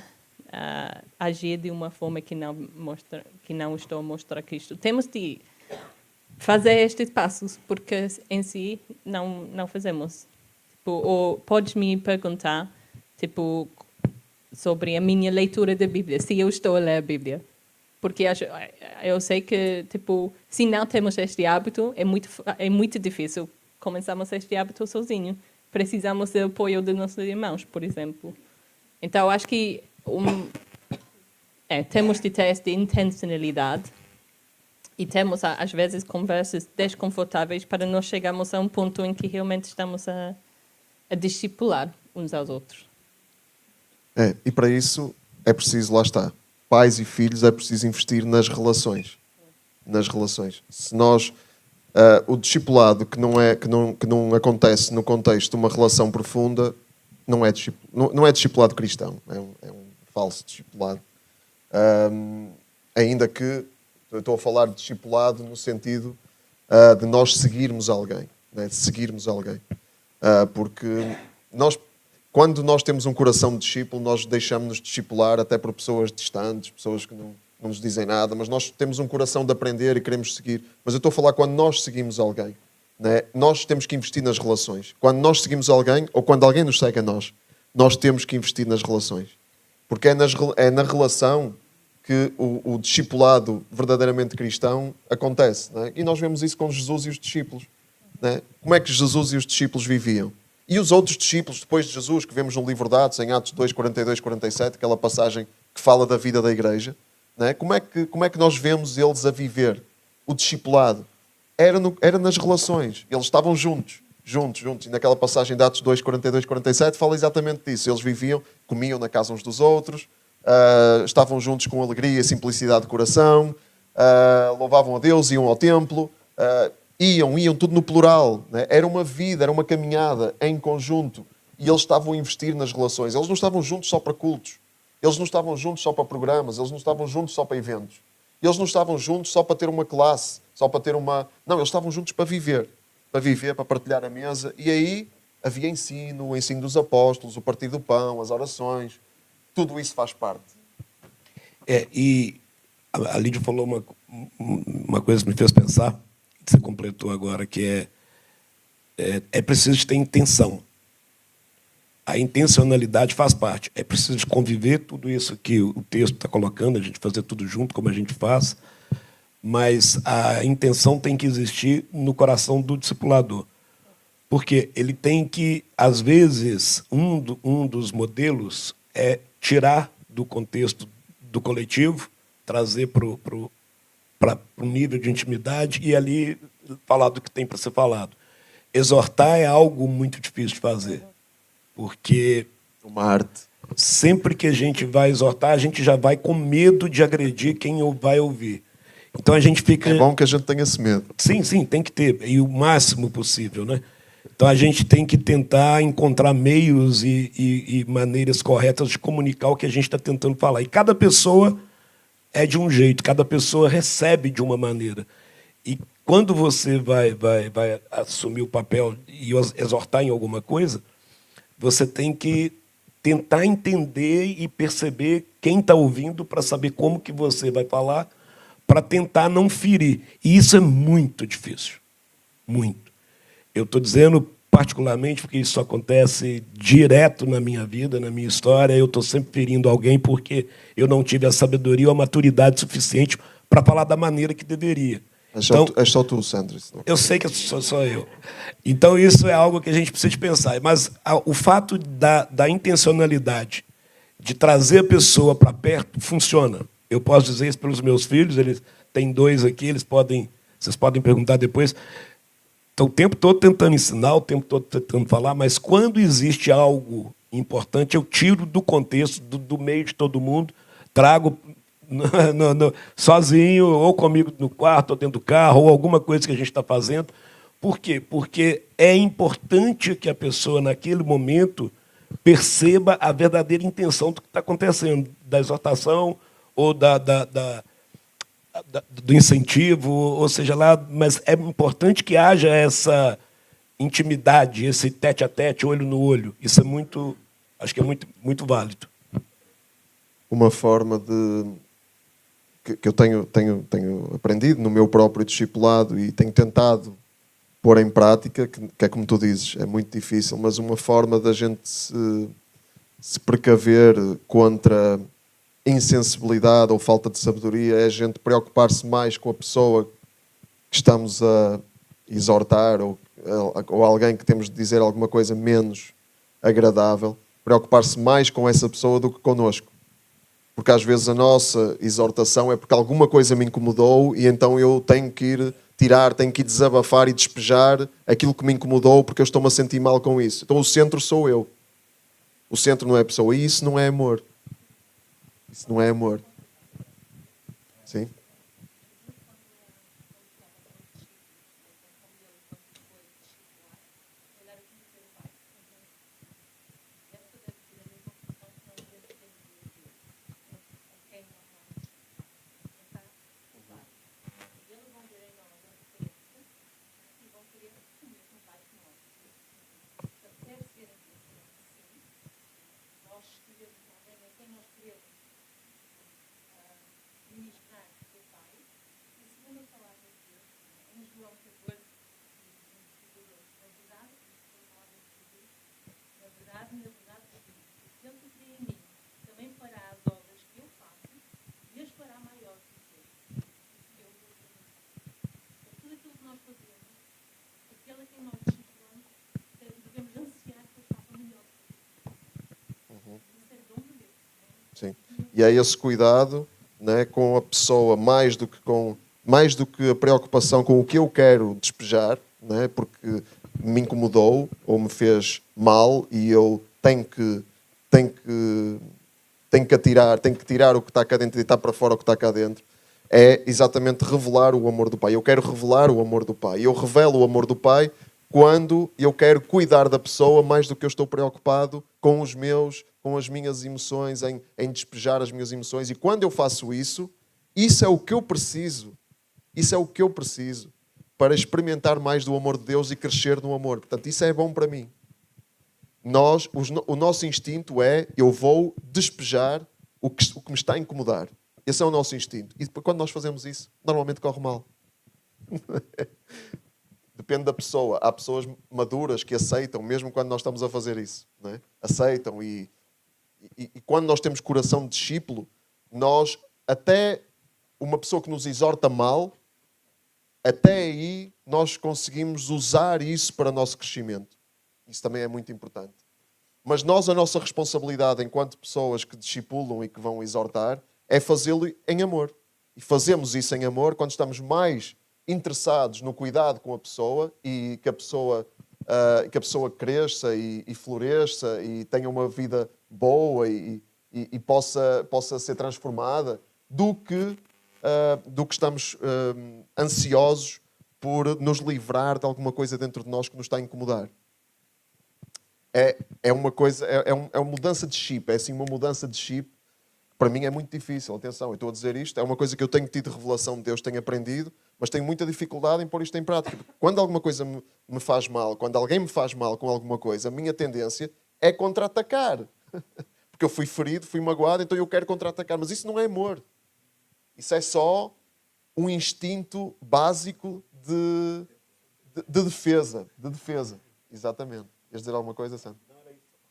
agir de uma forma que não estou a mostrar Cristo. Temos de fazer estes passos, porque em si não fazemos. Tipo, ou podes me perguntar, tipo, sobre a minha leitura da Bíblia, se eu estou a ler a Bíblia. Porque eu sei que, tipo, se não temos este hábito, é muito difícil começarmos este hábito sozinho. Precisamos do apoio dos nossos irmãos, por exemplo. Então, acho que temos de ter esta intencionalidade e temos, às vezes, conversas desconfortáveis para nós chegarmos a um ponto em que realmente estamos a discipular uns aos outros. E para isso é preciso, lá está, pais e filhos, é preciso investir nas relações. Nas relações. Se nós, o discipulado que não acontece no contexto de uma relação profunda, não é discipulado cristão, é um falso discipulado. Ainda que, eu estou a falar de discipulado no sentido de nós seguirmos alguém, né? De seguirmos alguém. Porque quando nós temos um coração de discípulo, nós deixamos-nos discipular até por pessoas distantes, pessoas que não nos dizem nada, mas nós temos um coração de aprender e queremos seguir. Mas eu estou a falar quando nós seguimos alguém, né? Nós temos que investir nas relações. Quando nós seguimos alguém, ou quando alguém nos segue a nós temos que investir nas relações. Porque é na relação que o discipulado verdadeiramente cristão acontece, né? E nós vemos isso com Jesus e os discípulos, né? Como é que Jesus e os discípulos viviam? E os outros discípulos, depois de Jesus, que vemos no livro de Atos, em Atos 2, 42, 47, aquela passagem que fala da vida da igreja, né? Como é que nós vemos eles a viver o discipulado? Era nas relações. Eles estavam juntos. E naquela passagem de Atos 2, 42, 47, fala exatamente disso. Eles viviam, comiam na casa uns dos outros, estavam juntos com alegria e simplicidade de coração, louvavam a Deus, iam ao templo, iam tudo no plural, né? Era uma vida, era uma caminhada em conjunto. E eles estavam a investir nas relações. Eles não estavam juntos só para cultos. Eles não estavam juntos só para programas. Eles não estavam juntos só para eventos. Eles não estavam juntos só para ter uma classe, só para ter uma... Não, eles estavam juntos para viver, para partilhar a mesa. E aí havia ensino, o ensino dos apóstolos, o partir do pão, as orações. Tudo isso faz parte. E a Lídia falou uma coisa que me fez pensar, que você completou agora, que é preciso ter intenção. A intencionalidade faz parte. É preciso conviver tudo isso que o texto está colocando, a gente fazer tudo junto, como a gente faz, mas a intenção tem que existir no coração do discipulador. Porque ele tem que, às vezes, um dos modelos é tirar do contexto do coletivo, trazer para o nível de intimidade e ali falar do que tem para ser falado. Exortar é algo muito difícil de fazer, porque uma arte. Sempre que a gente vai exortar, a gente já vai com medo de agredir quem vai ouvir. Então a gente fica... É bom que a gente tenha esse medo. Sim, tem que ter, e o máximo possível, né? Então a gente tem que tentar encontrar meios e maneiras corretas de comunicar o que a gente está tentando falar. E cada pessoa é de um jeito, cada pessoa recebe de uma maneira. E quando você vai assumir o papel e exortar em alguma coisa, você tem que tentar entender e perceber quem está ouvindo para saber como que você vai falar, para tentar não ferir. E isso é muito difícil. Muito. Eu estou dizendo particularmente porque isso acontece direto na minha vida, na minha história. Eu estou sempre ferindo alguém porque eu não tive a sabedoria ou a maturidade suficiente para falar da maneira que deveria. Então, é só tu, Sandro. Eu sei que sou eu. Então, isso é algo que a gente precisa de pensar. Mas o fato da intencionalidade de trazer a pessoa para perto, funciona. Eu posso dizer isso pelos meus filhos, eles têm 2 aqui, vocês podem perguntar depois. Estou o tempo todo tentando ensinar, o tempo todo tentando falar, mas quando existe algo importante, eu tiro do contexto, do meio de todo mundo, trago sozinho, ou comigo no quarto, ou dentro do carro, ou alguma coisa que a gente está fazendo. Por quê? Porque é importante que a pessoa, naquele momento, perceba a verdadeira intenção do que está acontecendo, da exortação ou do incentivo, ou seja lá, mas é importante que haja essa intimidade, esse tete a tete, olho no olho. Isso é muito, acho que é muito, muito válido. Uma forma que eu tenho aprendido no meu próprio discipulado e tenho tentado pôr em prática, que é como tu dizes, é muito difícil, mas uma forma da gente se precaver contra insensibilidade ou falta de sabedoria é a gente preocupar-se mais com a pessoa que estamos a exortar ou alguém que temos de dizer alguma coisa menos agradável, preocupar-se mais com essa pessoa do que connosco. Porque às vezes a nossa exortação é porque alguma coisa me incomodou e então eu tenho que ir tirar, tenho que ir desabafar e despejar aquilo que me incomodou porque eu estou-me a sentir mal com isso. Então o centro sou eu. O centro não é a pessoa. E isso não é amor. Isso não é amor. Sim? Sim. E é esse cuidado, né, com a pessoa mais do que a preocupação com o que eu quero despejar, né, porque me incomodou ou me fez mal e eu tenho que tirar o que está cá dentro e deitar para fora o que está cá dentro. É exatamente revelar o amor do Pai. Eu quero revelar o amor do Pai. Eu revelo o amor do Pai quando eu quero cuidar da pessoa mais do que eu estou preocupado com as minhas emoções, em despejar as minhas emoções. E quando eu faço isso, isso é o que eu preciso. Isso é o que eu preciso para experimentar mais do amor de Deus e crescer no amor. Portanto, isso é bom para mim. O nosso instinto é, eu vou despejar o que me está a incomodar. Esse é o nosso instinto. E depois, quando nós fazemos isso, normalmente corre mal. Depende da pessoa. Há pessoas maduras que aceitam, mesmo quando nós estamos a fazer isso. Não é? Aceitam. E quando nós temos coração de discípulo, nós, até uma pessoa que nos exorta mal, até aí nós conseguimos usar isso para o nosso crescimento. Isso também é muito importante. Mas a nossa responsabilidade enquanto pessoas que discipulam e que vão exortar é fazê-lo em amor. E fazemos isso em amor quando estamos mais interessados no cuidado com a pessoa e que a pessoa cresça e floresça e tenha uma vida boa e possa ser transformada do que estamos ansiosos por nos livrar de alguma coisa dentro de nós que nos está a incomodar. É uma mudança de chip, é assim uma mudança de chip. Para mim é muito difícil, atenção, eu estou a dizer isto, é uma coisa que eu tenho tido revelação de Deus, tenho aprendido, mas tenho muita dificuldade em pôr isto em prática. Quando alguma coisa me faz mal, quando alguém me faz mal com alguma coisa, a minha tendência é contra-atacar. Porque eu fui ferido, fui magoado, então eu quero contra-atacar. Mas isso não é amor. Isso é só um instinto básico de defesa. De defesa. Exatamente. Queres dizer alguma coisa, Sam?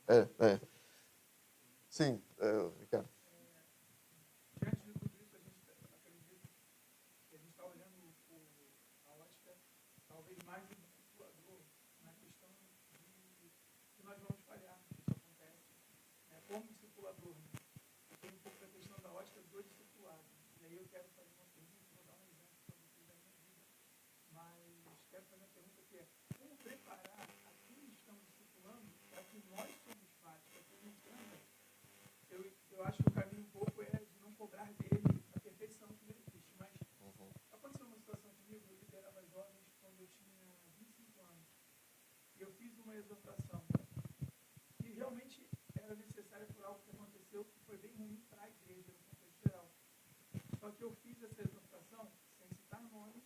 É. Sim, Ricardo. Diante de tudo isso, acredito que a gente está olhando a ótica, talvez mais do discipulador, na questão de que nós vamos falhar, isso acontece. Como discipulador, exortação que realmente era necessária por algo que aconteceu que foi bem ruim para a igreja, no contexto geral. Só que eu fiz essa exortação sem citar nomes,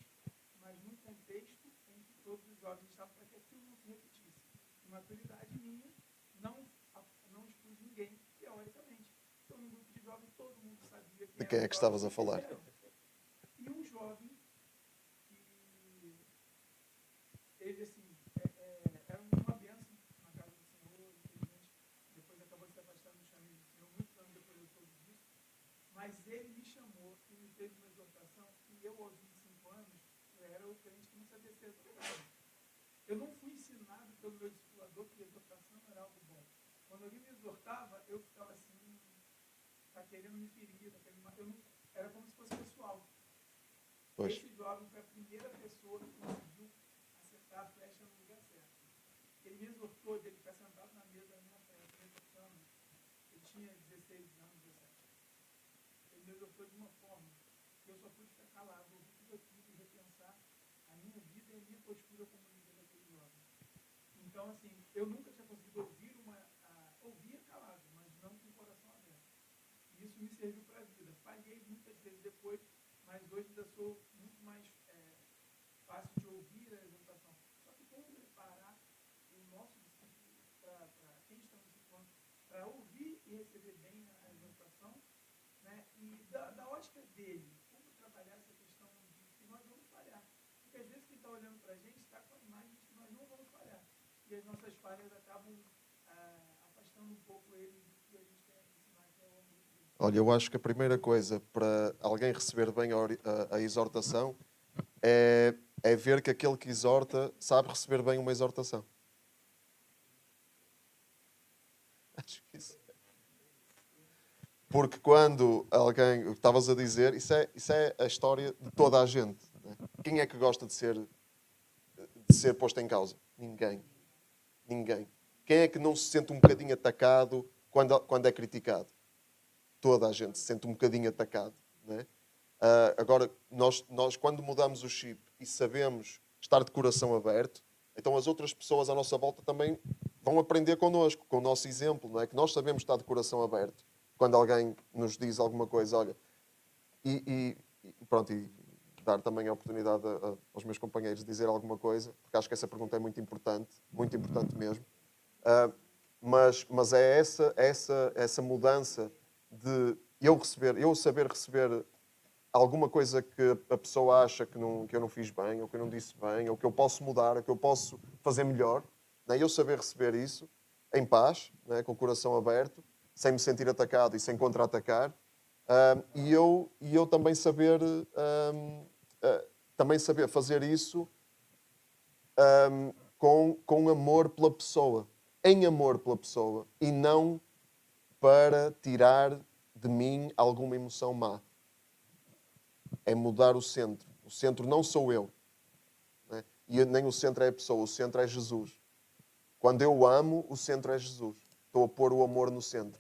mas num contexto em que todos os jovens estavam para que aquilo não se repetisse. Maturidade minha, não expus ninguém, teoricamente. Então, num grupo de jovens, todo mundo sabia De quem é que estavas a falar? E um jovem que ele, assim, era uma bênção na casa do Senhor, infelizmente, depois acabou se afastando do chamado do Senhor, muitos anos depois eu soube disso, mas ele me chamou e me fez uma exortação, e eu, aos 25 anos, eu era o crente que não sabia ser exortado. Eu não fui ensinado pelo meu discipulador que exortação era algo bom. Quando alguém me exortava, eu ficava assim, tá querendo me ferir, tá querendo me... era como se fosse pessoal. Pois. Esse jovem foi a primeira pessoa que conseguiu acertar a flecha no lugar certo. Ele me exortou de ele ficar sentado na mesa da minha frente, me exortando. Eu tinha 16 anos, 17. Ele me exortou de uma forma que eu só pude ficar calado, ouvir tudo aquilo e repensar a minha vida e a minha postura como líder daquele jovem. Então, assim, eu nunca tinha conseguido ouvir calado, mas não com o coração aberto. E isso me serviu para a vida. Falhei muitas vezes depois, mas hoje ainda sou muito mais fácil de ouvir a exortação. Só que como preparar o nosso discípulo para quem está no discipulando, para ouvir e receber bem a exortação, né? E da ótica dele, como trabalhar essa questão de que nós vamos falhar. Porque às vezes quem está olhando para a gente está com a imagem de que nós não vamos falhar. E as nossas falhas acabam afastando um pouco ele do que a gente quer ensinar, que é o amor de Deus. Olha, eu acho que a primeira coisa para alguém receber bem a exortação é ver que aquele que exorta sabe receber bem uma exortação. Acho que isso. Porque quando alguém, o que estavas a dizer, isso é a história de toda a gente. Né? Quem é que gosta de ser posto em causa? Ninguém. Ninguém. Quem é que não se sente um bocadinho atacado quando é criticado? Toda a gente se sente um bocadinho atacado. Não é? Agora, nós quando mudamos o chip e sabemos estar de coração aberto, então as outras pessoas à nossa volta também vão aprender connosco, com o nosso exemplo, não é? Que nós sabemos estar de coração aberto. Quando alguém nos diz alguma coisa, olha, e pronto, e dar também a oportunidade aos meus companheiros de dizer alguma coisa, porque acho que essa pergunta é muito importante mesmo. Mas é essa mudança de eu saber receber alguma coisa que a pessoa acha que eu não fiz bem, ou que eu não disse bem, ou que eu posso mudar, ou que eu posso fazer melhor, né? Eu saber receber isso em paz, né? Com o coração aberto, sem me sentir atacado e sem contra-atacar, e eu também saber fazer isso com amor pela pessoa, em amor pela pessoa, e não para tirar de mim alguma emoção má. É mudar o centro. O centro não sou eu, né? E nem o centro é a pessoa, o centro é Jesus. Quando eu amo, o centro é Jesus. Estou a pôr o amor no centro.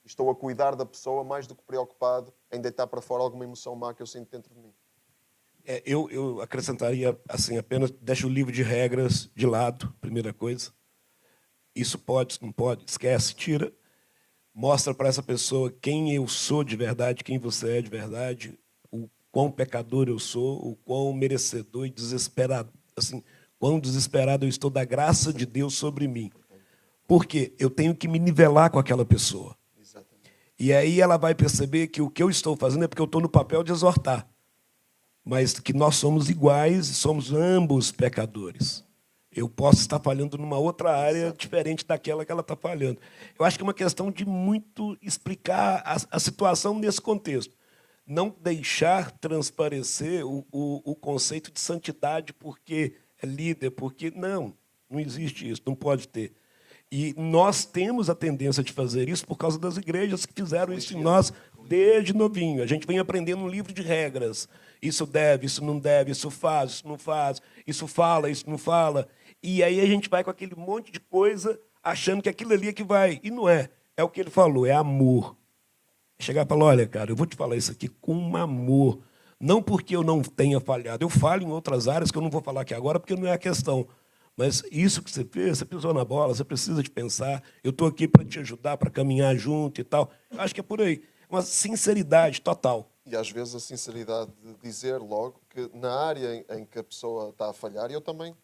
Estou a cuidar da pessoa mais do que preocupado em deitar para fora alguma emoção má que eu sinto dentro de mim. Eu acrescentaria assim, apenas deixa o livro de regras de lado, primeira coisa. Isso pode, não pode, esquece, tira. Mostra para essa pessoa quem eu sou de verdade, quem você é de verdade, o quão pecador eu sou, o quão merecedor e desesperado, assim, quão desesperado eu estou da graça de Deus sobre mim. Porque eu tenho que me nivelar com aquela pessoa. Exatamente. E aí ela vai perceber que o que eu estou fazendo é porque eu estou no papel de exortar. Mas que nós somos iguais e somos ambos pecadores. Eu posso estar falhando numa outra área diferente daquela que ela está falhando. Eu acho que é uma questão de muito explicar a situação nesse contexto. Não deixar transparecer o conceito de santidade porque é líder, porque não existe isso, não pode ter. E nós temos a tendência de fazer isso por causa das igrejas que fizeram isso em nós desde novinho. A gente vem aprendendo um livro de regras. Isso deve, isso não deve, isso faz, isso não faz, isso fala, isso não fala. E aí a gente vai com aquele monte de coisa achando que aquilo ali é que vai. E não é. É o que ele falou, é amor. Chegar e falar, olha, cara, eu vou te falar isso aqui com amor. Não porque eu não tenha falhado. Eu falho em outras áreas que eu não vou falar aqui agora porque não é a questão. Mas isso que você fez, você pisou na bola, você precisa de pensar, eu estou aqui para te ajudar, para caminhar junto e tal. Eu acho que é por aí. Uma sinceridade total. E às vezes a sinceridade de dizer logo que na área em que a pessoa está a falhar, eu também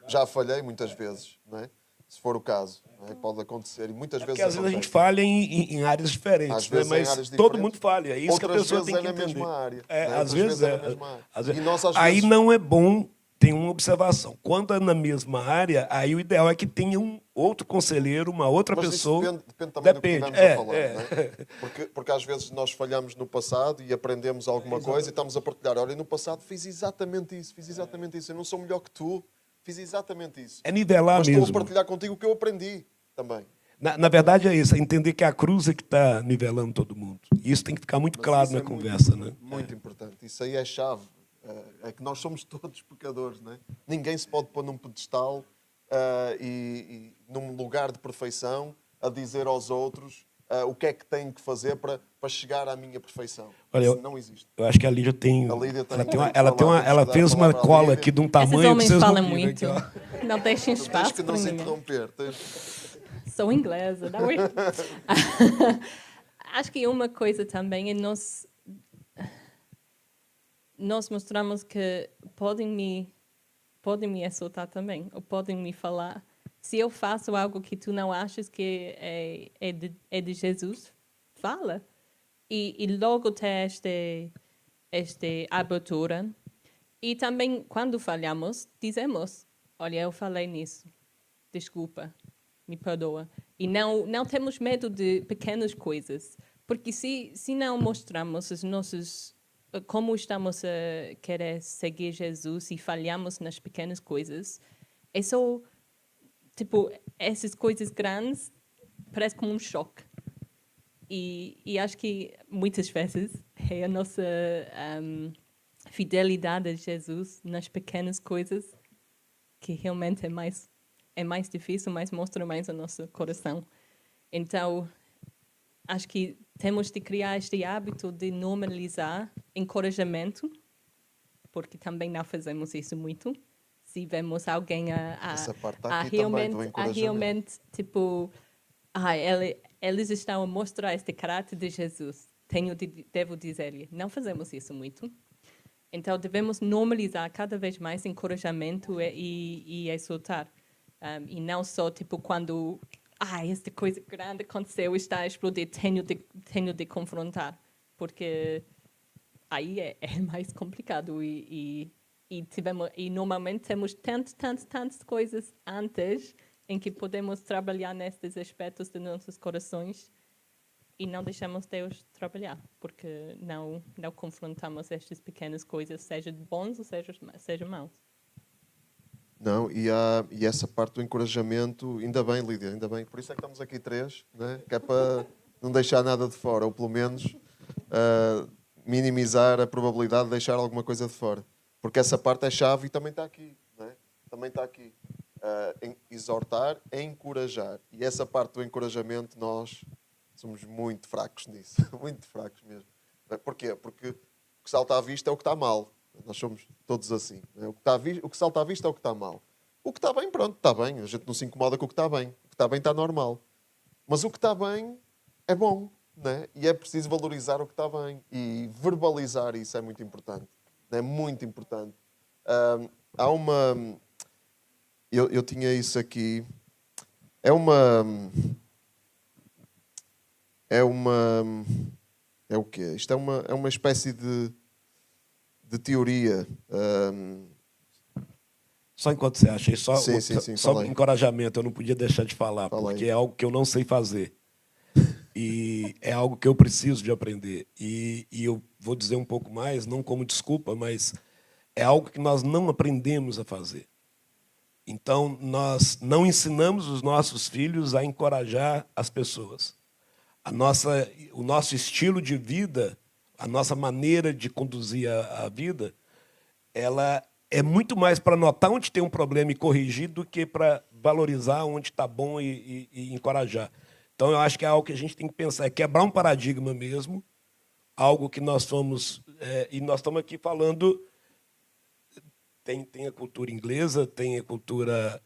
já falhei muitas vezes, não é? Se for o caso, não é? Pode acontecer e muitas vezes Porque às vezes a acontece. gente falha em áreas diferentes, Às né? vezes em Mas áreas todo diferentes, mundo falha. É isso que a outras pessoa vezes tem que é na entender. mesma área, É, né? às Outras vezes vezes é é. na mesma área. Às vezes... E nós, às Aí vezes- não é bom, tem uma observação. Quando é na mesma área, aí o ideal é que tenha um outro conselheiro, uma outra Mas isso pessoa. depende também do que Depende. estivemos a falar, não é? Porque às vezes nós falhamos no passado e aprendemos alguma coisa e estamos a partilhar. Olha, no passado fiz exatamente isso. Eu não sou melhor que tu, fiz exatamente isso. É nivelar Mas mesmo. estou a partilhar contigo o que eu aprendi também. Na verdade é isso, é entender que a cruz é que está nivelando todo mundo. E isso tem que ficar muito Mas claro isso na é conversa, né? Muito importante. Isso aí é chave. É que nós somos todos pecadores, não é? Ninguém se pode pôr num pedestal e num lugar de perfeição a dizer aos outros o que é que têm que fazer para chegar à minha perfeição. Olha, Isso não existe. Eu acho que a Lídia tem. A Lídia tem- Ela fez uma cola aqui de um tamanho Esses que homens vocês não falam viram muito. aqui, ó. Não deixem Tens espaço que para não se ninguém. interromper. Sou inglesa, não é? Acho que uma coisa também é nós mostramos que podem me assaltar também, ou podem me falar. Se eu faço algo que tu não achas que é de Jesus, fala. E logo ter esta abertura. E também, quando falhamos, dizemos, olha, eu falei nisso, desculpa, me perdoa. E não temos medo de pequenas coisas, porque se não mostramos os nossos como estamos a querer seguir Jesus e falhamos nas pequenas coisas, é só, tipo, essas coisas grandes parece como um choque. E acho que muitas vezes é a nossa fidelidade a Jesus nas pequenas coisas que realmente é mais difícil, mas mostra mais o nosso coração. Então, acho que temos de criar este hábito de normalizar encorajamento, porque também não fazemos isso muito. Se vemos alguém Essa parte está aqui também, do encorajamento. realmente, tipo, eles estão a mostrar este caráter de Jesus. Devo dizer-lhe, não fazemos isso muito. Então, devemos normalizar cada vez mais encorajamento e exultar. E não só, tipo, quando esta coisa grande aconteceu e está a explodir, tenho de confrontar. Porque aí é mais complicado. E normalmente temos tantas coisas antes em que podemos trabalhar nestes aspectos de nossos corações e não deixamos Deus trabalhar, porque não confrontamos estas pequenas coisas, seja de bons ou seja maus. Não, e essa parte do encorajamento, ainda bem, Lídia, ainda bem. Por isso é que estamos aqui três, né? Que é para não deixar nada de fora, ou pelo menos minimizar a probabilidade de deixar alguma coisa de fora. Porque essa parte é chave e também está aqui, né? Também está aqui. Exortar, encorajar. E essa parte do encorajamento, nós somos muito fracos nisso. Muito fracos mesmo. Porquê? Porque o que salta à vista é o que está mal. Nós somos todos assim. Né? O que salta à vista é o que está mal. O que está bem, pronto, está bem. A gente não se incomoda com o que está bem. O que está bem está normal. Mas o que está bem é bom. Né? E é preciso valorizar o que está bem. E verbalizar isso é muito importante. É muito importante. Há uma... Eu tinha isso aqui. É o quê? Isto é uma espécie de teoria. Só enquanto você acha, Sim, só fala aí. encorajamento, eu não podia deixar de falar, Fala porque aí. é algo que eu não sei fazer. E é algo que eu preciso de aprender. E eu vou dizer um pouco mais, não como desculpa, mas é algo que nós não aprendemos a fazer. Então, nós não ensinamos os nossos filhos a encorajar as pessoas. O nosso estilo de vida, a nossa maneira de conduzir a vida, ela é muito mais para notar onde tem um problema e corrigir do que para valorizar onde está bom e encorajar. Então, eu acho que é algo que a gente tem que pensar, é quebrar um paradigma mesmo, algo que nós somos... e nós estamos aqui falando Tem a cultura inglesa, tem a cultura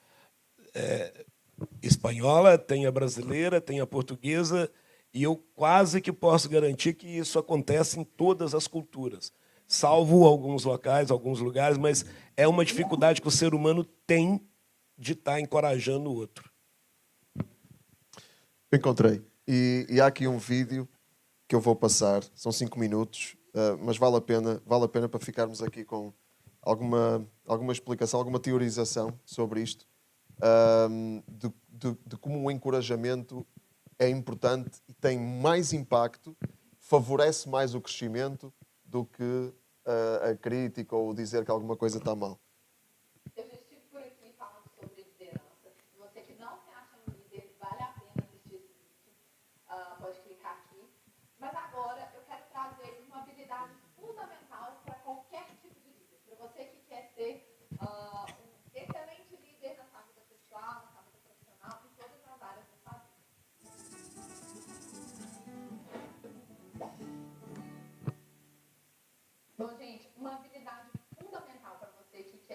espanhola, tem a brasileira, tem a portuguesa, e eu quase que posso garantir que isso acontece em todas as culturas, salvo alguns locais, alguns lugares, mas é uma dificuldade que o ser humano tem de estar encorajando o outro. Encontrei. E há aqui um vídeo que eu vou passar, são 5 minutos, mas vale a pena para ficarmos aqui com alguma explicação, alguma teorização sobre isto, de como o encorajamento é importante e tem mais impacto, favorece mais o crescimento do que a crítica ou dizer que alguma coisa está mal. Eu já estive por aqui falando sobre liderança. Você que não se acha um líder, vale a pena assistir esse vídeo. Pode clicar aqui. Mas agora eu quero trazer uma habilidade fundamental para qualquer tipo de líder. Para você que quer ser um excelente líder na sua vida pessoal, na sua vida profissional, em todas as áreas da sua vida. Bom, gente, uma habilidade fundamental para você que quer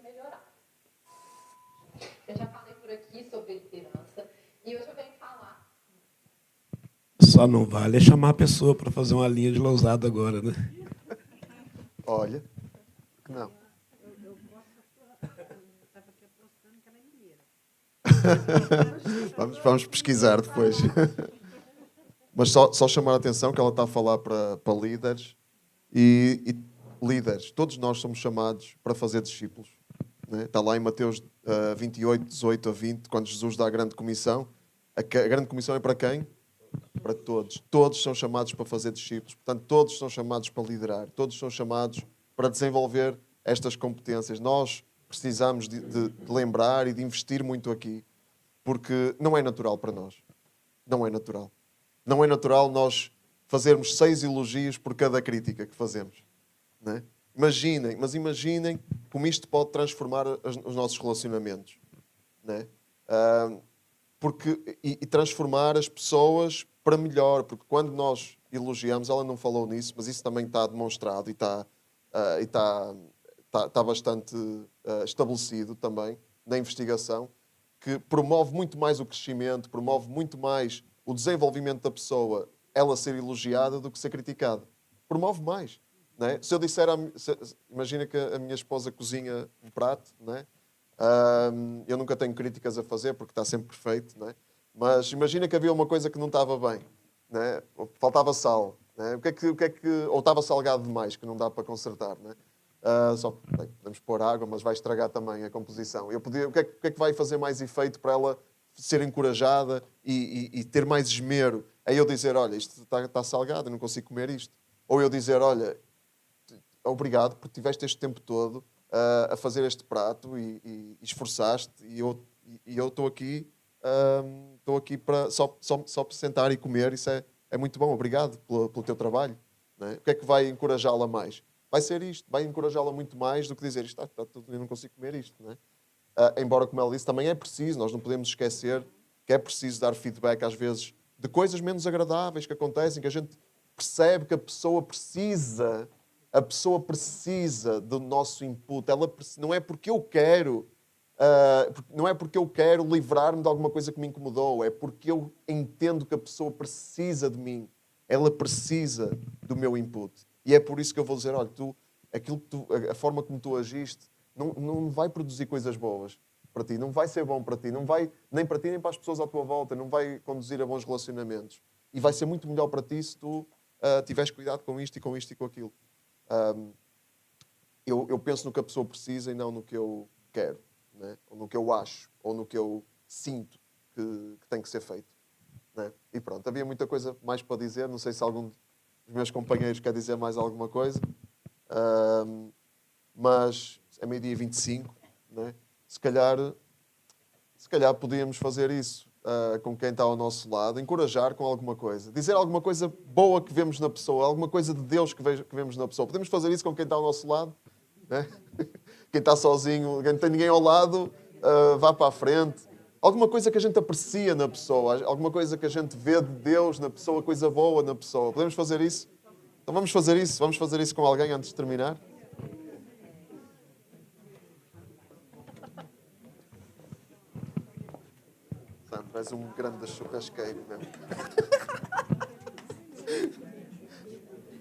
melhorar. Eu já falei por aqui sobre liderança e hoje eu venho falar. Só não vale é chamar a pessoa para fazer uma linha de lousada agora, né? Olha, que não. Vamos pesquisar depois. Mas só chamar a atenção que ela está a falar para líderes e líderes. Todos nós somos chamados para fazer discípulos. Né? Está lá em Mateus 28, 18 a 20, quando Jesus dá a grande comissão. A grande comissão é para quem? Para todos. Todos são chamados para fazer discípulos. Portanto, todos são chamados para liderar. Todos são chamados para desenvolver estas competências. Nós precisamos de lembrar e de investir muito aqui, porque não é natural para nós. Não é natural. Não é natural nós fazermos 6 elogios por cada crítica que fazemos. Não é? Imaginem como isto pode transformar os nossos relacionamentos. Não é? E transformar as pessoas para melhor. Porque quando nós elogiamos, ela não falou nisso, mas isso também está demonstrado e está bastante estabelecido também na investigação, que promove muito mais o crescimento, promove muito mais o desenvolvimento da pessoa, ela ser elogiada do que ser criticada. Promove mais. Não é? Se eu disser, imagina que a minha esposa cozinha um prato, não é? Eu nunca tenho críticas a fazer porque está sempre perfeito, não é? Mas imagina que havia uma coisa que não estava bem, não é? Faltava sal, não é? Ou estava salgado demais, que não dá para consertar, não é? Podemos pôr água, mas vai estragar também a composição. O que é que vai fazer mais efeito para ela ser encorajada e ter mais esmero? É eu dizer, olha, isto está salgado, eu não consigo comer isto. Ou eu dizer, olha, obrigado porque tiveste este tempo todo a fazer este prato e esforçaste e eu estou aqui para só sentar e comer. Isso é muito bom, obrigado pelo teu trabalho. Não é? O que é que vai encorajá-la mais? Vai ser isto, vai encorajá-la muito mais do que dizer isto, eu não consigo comer isto. Não é? Embora, como ela disse, também é preciso, nós não podemos esquecer que é preciso dar feedback às vezes de coisas menos agradáveis que acontecem, que a gente percebe que a pessoa precisa do nosso input. Não é porque eu quero livrar-me de alguma coisa que me incomodou, é porque eu entendo que a pessoa precisa de mim, ela precisa do meu input. E é por isso que eu vou dizer, olha, a forma como tu agiste não vai produzir coisas boas para ti, não vai ser bom para ti, não vai nem para ti nem para as pessoas à tua volta, não vai conduzir a bons relacionamentos. E vai ser muito melhor para ti se tu tiveres cuidado com isto e com isto e com aquilo. Eu penso no que a pessoa precisa e não no que eu quero, né? Ou no que eu acho, ou no que eu sinto que tem que ser feito. Né? E pronto, havia muita coisa mais para dizer, não sei se algum dos meus companheiros quer dizer mais alguma coisa, mas é meio-dia e 25, né? Se calhar podíamos fazer isso com quem está ao nosso lado, encorajar com alguma coisa, dizer alguma coisa boa que vemos na pessoa, alguma coisa de Deus que vemos na pessoa. Podemos fazer isso com quem está ao nosso lado? Né? Quem está sozinho, quem não tem ninguém ao lado, vá para a frente. Alguma coisa que a gente aprecia na pessoa, alguma coisa que a gente vê de Deus na pessoa, coisa boa na pessoa. Podemos fazer isso? Então vamos fazer isso com alguém antes de terminar? Sandro, és um grande churrasqueiro mesmo.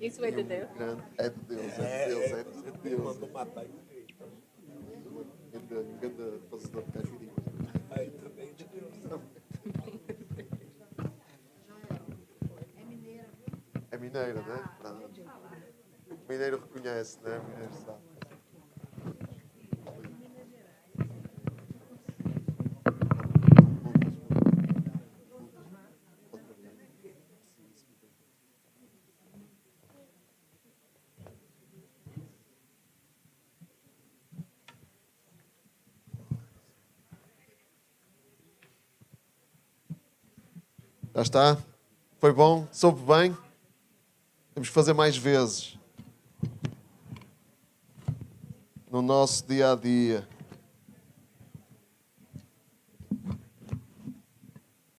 Isso é de Deus? É de Deus, é de Deus, é de Deus. Mandou matar. Grande fazedor de caipirinhas. Aí também de Deus. É mineira, né? O mineiro reconhece, né? O mineiro sabe. Já está? Foi bom? Soube bem? Temos que fazer mais vezes. No nosso dia a dia.